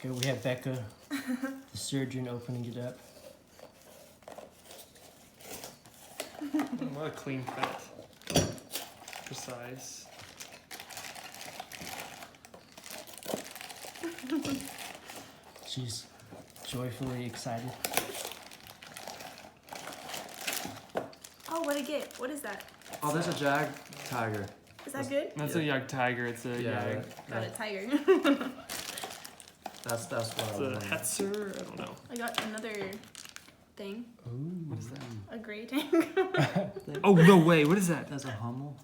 Okay, we have Becca, the surgeon, opening it up. What a clean cut. Precise. She's joyfully excited. Oh, what I get? What is that? Oh, there's a jag tiger. Is that good? That's a Yag Tiger. It's a Yag. Got a tiger. That's what It's I a wanted. Hetzer. I don't know. I got another thing. Ooh. What is that? A gray tank. Oh no way! What is that? That's a Hummel.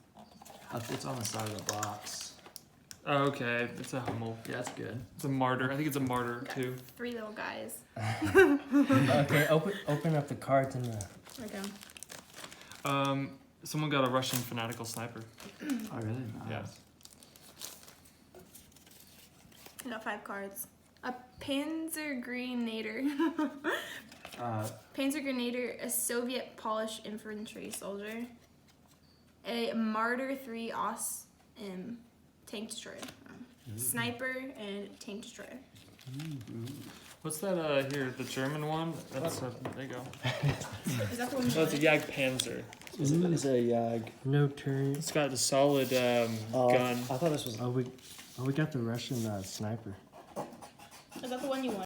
It's on the side of the box. Oh, okay, it's a Hummel. Yeah, that's good. It's a Martyr. I think it's a Martyr too. 3 little guys. Okay, open up the cards and the. Okay. Someone got a Russian fanatical sniper. Oh, really? Yeah. Nice. I got 5 cards. A Panzergrenadier. Panzergrenadier, a Soviet Polish infantry soldier. A Martyr 3 tank destroyer. Sniper and tank destroyer. What's that here? The German one? That's there you go. Is that the one? No, it's a Yag Panzer. Is it a Jag? No turn. It's got a solid gun. I thought this was. Oh, we got the Russian sniper. Is that the one you want?